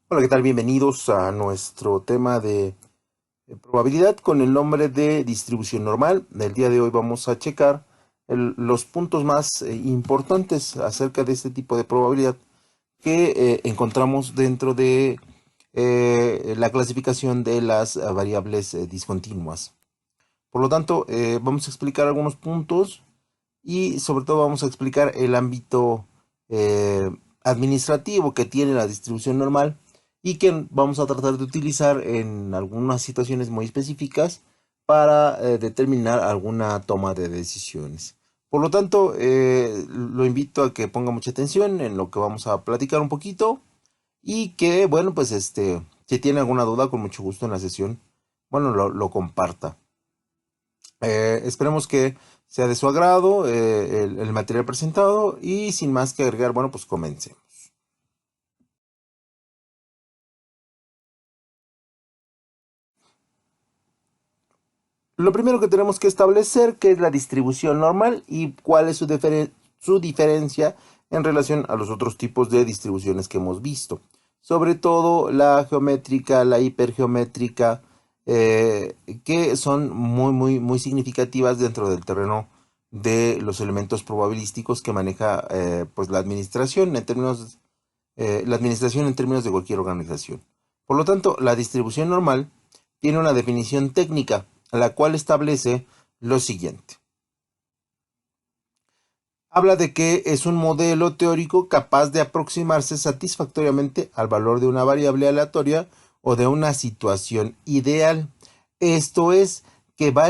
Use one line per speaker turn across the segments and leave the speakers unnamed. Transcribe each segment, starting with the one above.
Hola, ¿qué tal? Bienvenidos a nuestro tema de probabilidad con el nombre de distribución normal. El día de hoy vamos a checar los puntos más importantes acerca de este tipo de probabilidad que encontramos dentro de la clasificación de las variables discontinuas. Por lo tanto, vamos a explicar algunos puntos y sobre todo vamos a explicar el ámbito eh, administrativo que tiene la distribución normal y que vamos a tratar de utilizar en algunas situaciones muy específicas para determinar alguna toma de decisiones. Por lo tanto, lo invito a que ponga mucha atención en lo que vamos a platicar un poquito y que, bueno, pues si tiene alguna duda, con mucho gusto en la sesión, bueno, lo comparta. Esperemos que sea de su agrado el material presentado y sin más que agregar, bueno, pues comencemos. Lo primero que tenemos que establecer qué es la distribución normal y cuál es su diferencia en relación a los otros tipos de distribuciones que hemos visto. Sobre todo la geométrica, la hipergeométrica, que son muy significativas dentro del terreno de los elementos probabilísticos que maneja pues la administración en términos de cualquier organización. Por lo tanto, la distribución normal tiene una definición técnica, la cual establece lo siguiente. Habla de que es un modelo teórico capaz de aproximarse satisfactoriamente al valor de una variable aleatoria o de una situación ideal. Esto es, que va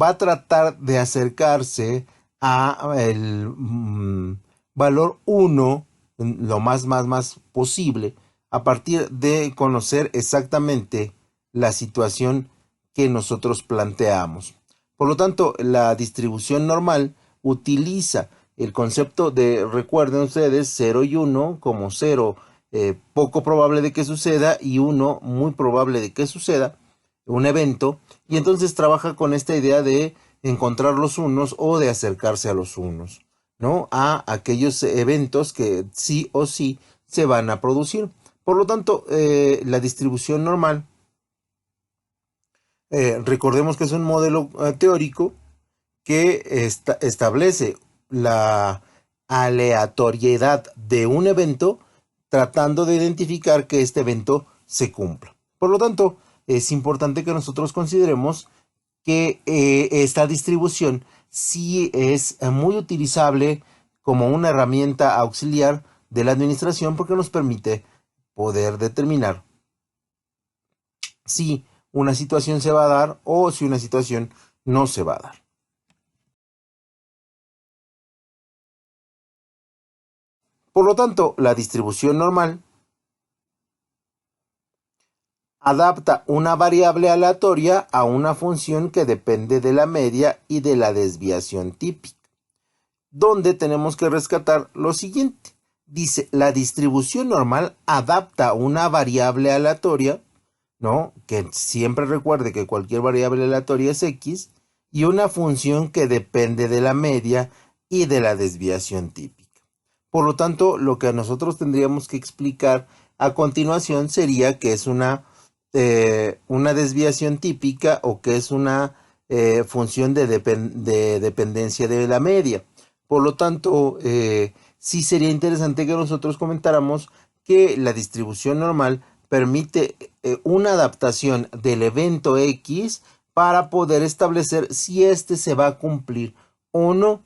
a tratar de acercarse a el valor 1 lo más posible a partir de conocer exactamente la situación que nosotros planteamos. Por lo tanto, la distribución normal utiliza el concepto de, recuerden ustedes, 0 y 1 como 0 poco probable de que suceda y 1 muy probable de que suceda un evento, y entonces trabaja con esta idea de encontrar los unos o de acercarse a los unos, ¿no? A aquellos eventos que sí o sí se van a producir. Por lo tanto, la distribución normal, recordemos que es un modelo teórico que establece la aleatoriedad de un evento tratando de identificar que este evento se cumpla. Por lo tanto, es importante que nosotros consideremos que esta distribución sí es muy utilizable como una herramienta auxiliar de la administración porque nos permite poder determinar si una situación se va a dar o si una situación no se va a dar. Por lo tanto, la distribución normal adapta una variable aleatoria a una función que depende de la media y de la desviación típica, donde tenemos que rescatar lo siguiente. Dice, la distribución normal adapta una variable aleatoria, ¿no? Que siempre recuerde que cualquier variable aleatoria es X, y una función que depende de la media y de la desviación típica. Por lo tanto, lo que nosotros tendríamos que explicar a continuación sería que es una desviación típica o que es una función de dependencia de la media. Por lo tanto, sí sería interesante que nosotros comentáramos que la distribución normal permite una adaptación del evento X para poder establecer si éste se va a cumplir o no.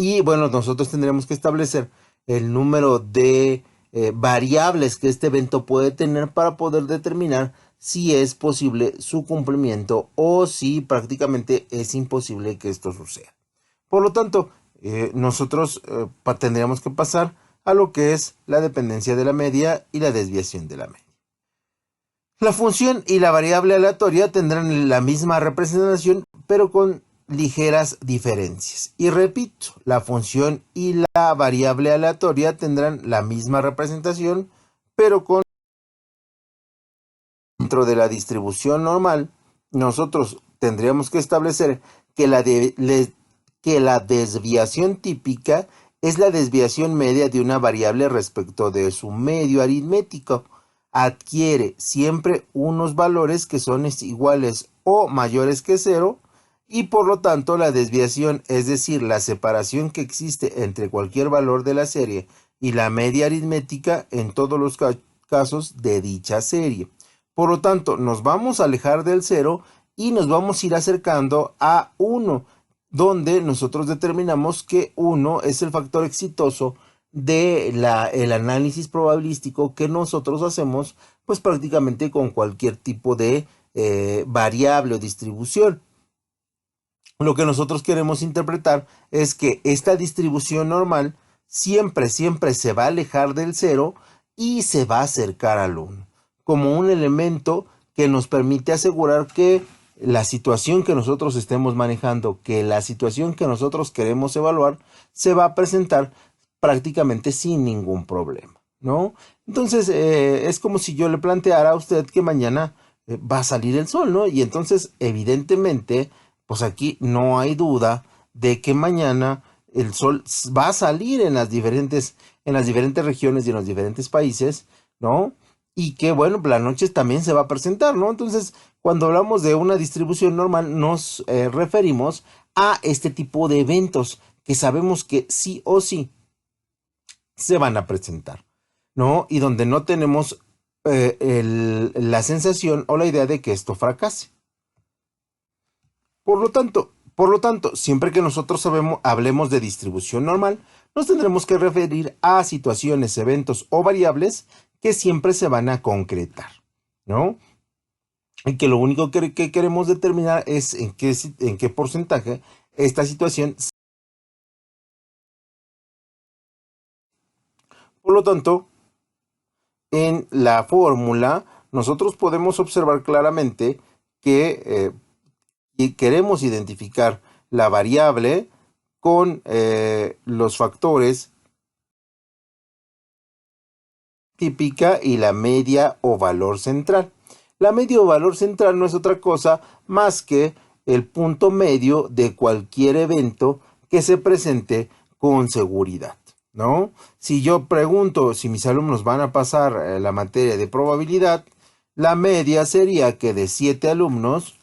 Y bueno, nosotros tendremos que establecer el número de variables que este evento puede tener para poder determinar si es posible su cumplimiento o si prácticamente es imposible que esto suceda. Por lo tanto, nosotros tendríamos que pasar a lo que es la dependencia de la media y la desviación de la media. La función y la variable aleatoria tendrán la misma representación, pero con ligeras diferencias. Y repito, la función y la variable aleatoria tendrán la misma representación, pero con dentro de la distribución normal, nosotros tendríamos que establecer que que la desviación típica es la desviación media de una variable respecto de su medio aritmético. Adquiere siempre unos valores que son iguales o mayores que cero y por lo tanto la desviación, es decir, la separación que existe entre cualquier valor de la serie y la media aritmética en todos los casos de dicha serie. Por lo tanto, nos vamos a alejar del cero y nos vamos a ir acercando a 1, donde nosotros determinamos que 1 es el factor exitoso del análisis probabilístico que nosotros hacemos pues prácticamente con cualquier tipo de variable o distribución. Lo que nosotros queremos interpretar es que esta distribución normal siempre se va a alejar del cero y se va a acercar al 1, como un elemento que nos permite asegurar que la situación que nosotros estemos manejando, que la situación que nosotros queremos evaluar, se va a presentar prácticamente sin ningún problema, ¿no? Entonces, es como si yo le planteara a usted que mañana va a salir el sol, ¿no? Y entonces, evidentemente, pues aquí no hay duda de que mañana el sol va a salir en las diferentes regiones y en los diferentes países, ¿no? Y que, bueno, la noche también se va a presentar, ¿no? Entonces, cuando hablamos de una distribución normal, nos referimos a este tipo de eventos que sabemos que sí o sí se van a presentar, ¿no? Y donde no tenemos la sensación o la idea de que esto fracase. Por lo tanto, siempre que nosotros hablemos de distribución normal, nos tendremos que referir a situaciones, eventos o variables que siempre se van a concretar, ¿no? Y que lo único que queremos determinar es en qué porcentaje esta situación. Por lo tanto, en la fórmula, nosotros podemos observar claramente que queremos identificar la variable con los factores típica y la media o valor central. La media o valor central no es otra cosa más que el punto medio de cualquier evento que se presente con seguridad, ¿no? Si yo pregunto si mis alumnos van a pasar la materia de probabilidad, la media sería que de 7 alumnos,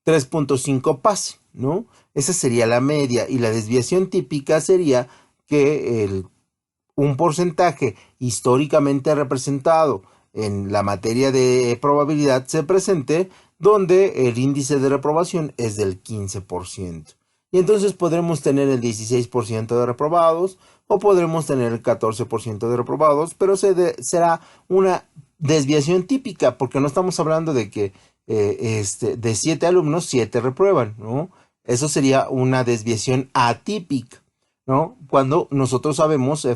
3.5 pase, ¿no? Esa sería la media y la desviación típica sería que un porcentaje históricamente representado en la materia de probabilidad se presente donde el índice de reprobación es del 15%. Y entonces podremos tener el 16% de reprobados o podremos tener el 14% de reprobados, pero será una desviación típica porque no estamos hablando de que de 7 alumnos, 7 reprueban, ¿no? Eso sería una desviación atípica, ¿no? Cuando nosotros sabemos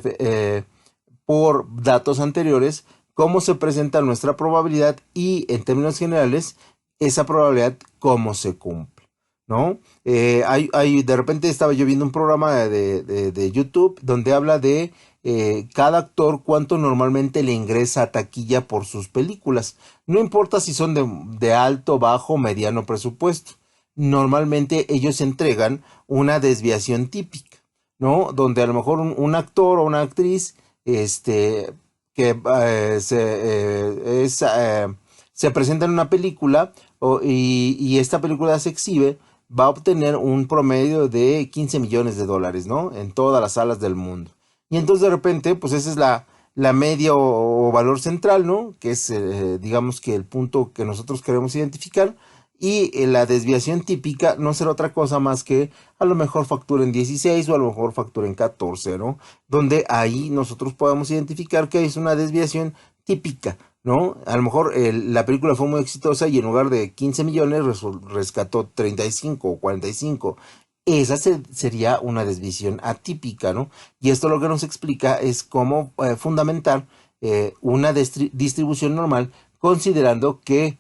por datos anteriores cómo se presenta nuestra probabilidad y en términos generales esa probabilidad cómo se cumple, ¿no? De repente estaba yo viendo un programa de YouTube donde habla de cada actor cuánto normalmente le ingresa a taquilla por sus películas. No importa si son de alto, bajo, mediano presupuesto. Normalmente ellos entregan una desviación típica, ¿no? Donde a lo mejor un actor o una actriz que se presenta en una película y esta película se exhibe, va a obtener un promedio de 15 millones de dólares, ¿no? En todas las salas del mundo. Y entonces de repente, pues esa es la media o valor central, ¿no? Que es, digamos que el punto que nosotros queremos identificar. Y la desviación típica no será otra cosa más que a lo mejor facturen 16 o a lo mejor facturen 14, ¿no? Donde ahí nosotros podemos identificar que es una desviación típica, ¿no? A lo mejor la película fue muy exitosa y en lugar de 15 millones rescató 35 o 45. Esa sería una desviación atípica, ¿no? Y esto lo que nos explica es cómo fundamentar una distribución normal considerando que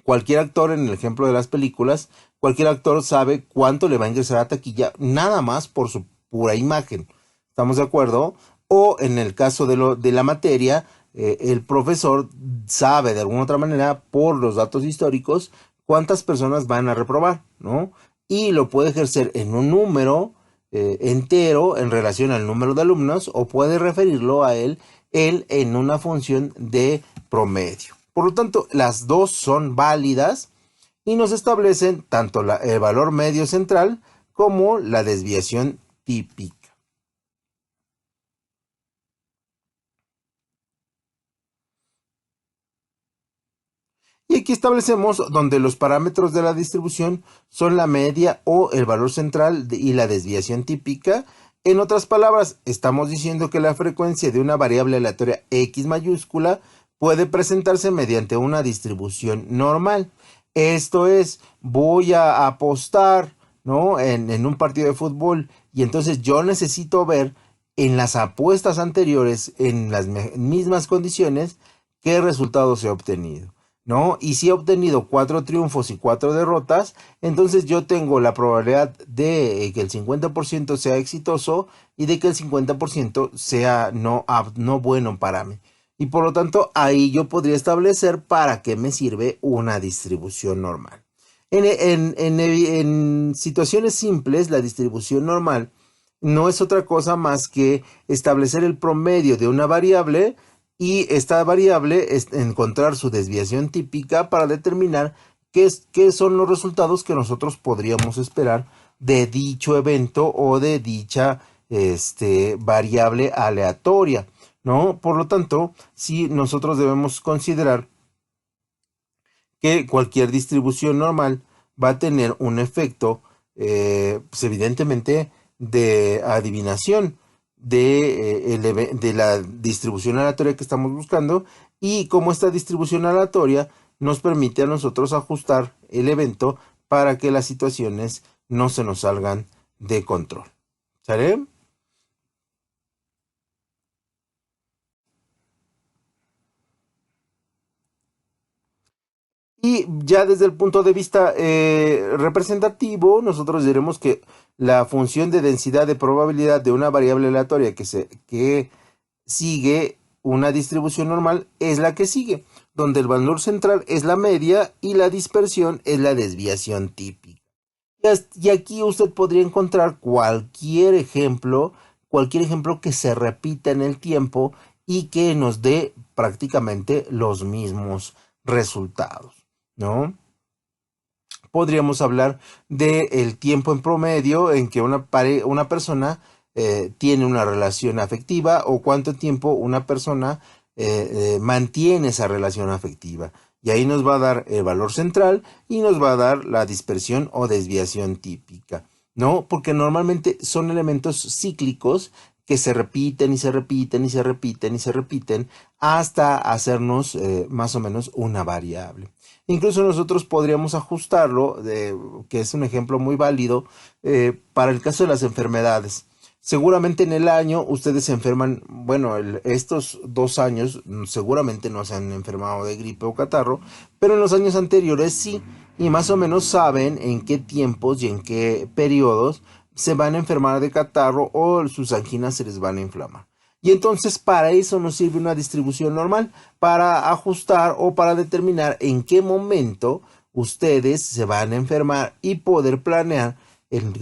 cualquier actor, en el ejemplo de las películas, cualquier actor sabe cuánto le va a ingresar a taquilla nada más por su pura imagen. ¿Estamos de acuerdo? O en el caso de la materia, el profesor sabe de alguna otra manera por los datos históricos cuántas personas van a reprobar, ¿no? Y lo puede ejercer en un número entero en relación al número de alumnos, o puede referirlo a él en una función de promedio. Por lo tanto, las dos son válidas y nos establecen tanto el valor medio central como la desviación típica. Y aquí establecemos donde los parámetros de la distribución son la media o el valor central y la desviación típica. En otras palabras, estamos diciendo que la frecuencia de una variable aleatoria X mayúscula puede presentarse mediante una distribución normal. Esto es, voy a apostar, ¿no?, en un partido de fútbol, y entonces yo necesito ver en las apuestas anteriores, en las mismas condiciones, qué resultado se ha obtenido, ¿no? Y si he obtenido 4 triunfos y 4 derrotas, entonces yo tengo la probabilidad de que el 50% sea exitoso y de que el 50% sea no bueno para mí. Y por lo tanto, ahí yo podría establecer para qué me sirve una distribución normal. En situaciones simples, la distribución normal no es otra cosa más que establecer el promedio de una variable, y esta variable es encontrar su desviación típica para determinar qué son los resultados que nosotros podríamos esperar de dicho evento o de dicha variable aleatoria, ¿no? Por lo tanto, sí, nosotros debemos considerar que cualquier distribución normal va a tener un efecto, pues evidentemente, de adivinación de la distribución aleatoria que estamos buscando, y como esta distribución aleatoria nos permite a nosotros ajustar el evento para que las situaciones no se nos salgan de control. ¿Sale? Y ya desde el punto de vista representativo, nosotros diremos que la función de densidad de probabilidad de una variable aleatoria que sigue una distribución normal es la que sigue, donde el valor central es la media y la dispersión es la desviación típica. Y aquí usted podría encontrar cualquier ejemplo que se repita en el tiempo y que nos dé prácticamente los mismos resultados, ¿no? Podríamos hablar del tiempo en promedio en que una persona tiene una relación afectiva, o cuánto tiempo una persona mantiene esa relación afectiva. Y ahí nos va a dar el valor central y nos va a dar la dispersión o desviación típica, ¿no? Porque normalmente son elementos cíclicos que se repiten y se repiten y se repiten y se repiten hasta hacernos más o menos una variable. Incluso nosotros podríamos ajustarlo, que es un ejemplo muy válido, para el caso de las enfermedades. Seguramente en el año ustedes se enferman, bueno, estos 2 años seguramente no se han enfermado de gripe o catarro, pero en los años anteriores sí, y más o menos saben en qué tiempos y en qué periodos se van a enfermar de catarro o sus anginas se les van a inflamar. Y entonces para eso nos sirve una distribución normal, para ajustar o para determinar en qué momento ustedes se van a enfermar y poder planear el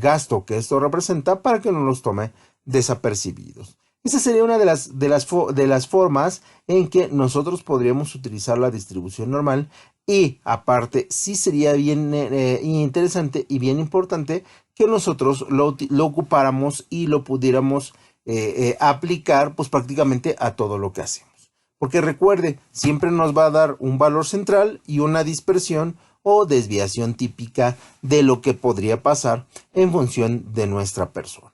gasto que esto representa para que no los tome desapercibidos. Esa sería una de las formas en que nosotros podríamos utilizar la distribución normal, y aparte sí sería bien interesante y bien importante que nosotros lo ocupáramos y lo pudiéramos aplicar pues prácticamente a todo lo que hacemos. Porque recuerde, siempre nos va a dar un valor central y una dispersión o desviación típica de lo que podría pasar en función de nuestra persona.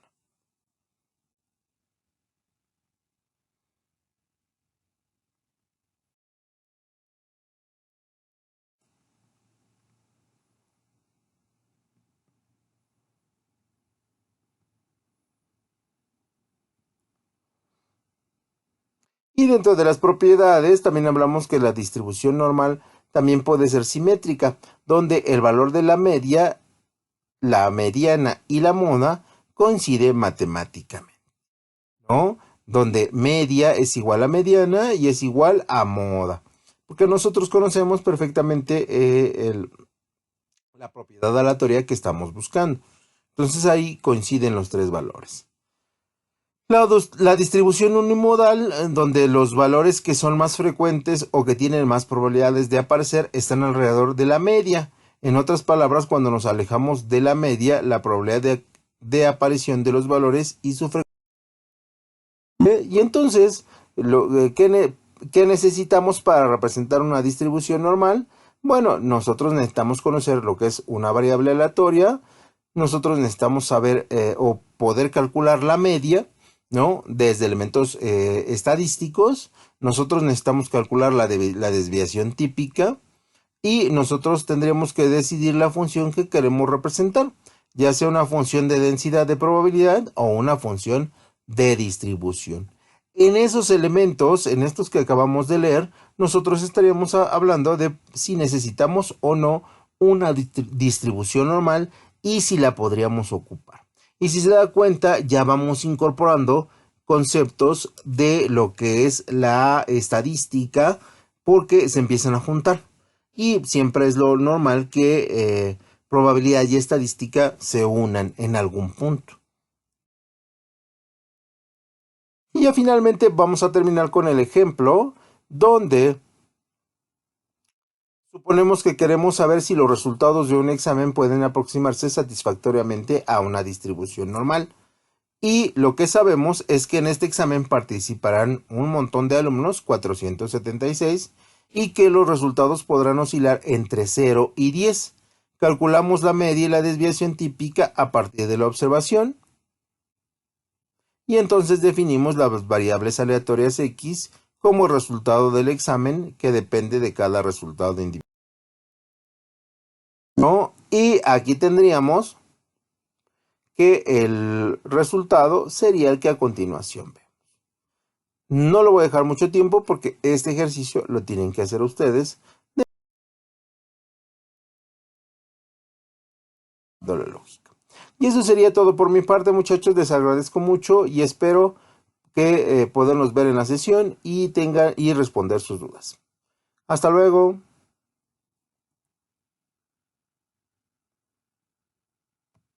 Y dentro de las propiedades también hablamos que la distribución normal también puede ser simétrica, donde el valor de la media, la mediana y la moda coincide matemáticamente, ¿no? Donde media es igual a mediana y es igual a moda. Porque nosotros conocemos perfectamente la propiedad aleatoria que estamos buscando. Entonces ahí coinciden los tres valores. La distribución unimodal, donde los valores que son más frecuentes o que tienen más probabilidades de aparecer están alrededor de la media. En otras palabras, cuando nos alejamos de la media, la probabilidad de aparición de los valores y su frecuencia. Y entonces, ¿qué necesitamos para representar una distribución normal? Bueno, nosotros necesitamos conocer lo que es una variable aleatoria. Nosotros necesitamos saber o poder calcular la media, ¿no? Desde elementos estadísticos. Nosotros necesitamos calcular la desviación típica y nosotros tendríamos que decidir la función que queremos representar, ya sea una función de densidad de probabilidad o una función de distribución. En esos elementos, en estos que acabamos de leer, nosotros estaríamos hablando de si necesitamos o no una distribución normal y si la podríamos ocupar. Y si se da cuenta, ya vamos incorporando conceptos de lo que es la estadística porque se empiezan a juntar. Y siempre es lo normal que probabilidad y estadística se unan en algún punto. Y ya finalmente vamos a terminar con el ejemplo donde suponemos que queremos saber si los resultados de un examen pueden aproximarse satisfactoriamente a una distribución normal. Y lo que sabemos es que en este examen participarán un montón de alumnos, 476, y que los resultados podrán oscilar entre 0 y 10. Calculamos la media y la desviación típica a partir de la observación. Y entonces definimos las variables aleatorias X como el resultado del examen que depende de cada resultado individual. ¿No? Y aquí tendríamos que el resultado sería el que a continuación vemos. No lo voy a dejar mucho tiempo porque este ejercicio lo tienen que hacer ustedes de la lógica. Y eso sería todo por mi parte, muchachos. Les agradezco mucho y espero que podamos ver en la sesión y responder sus dudas. Hasta luego.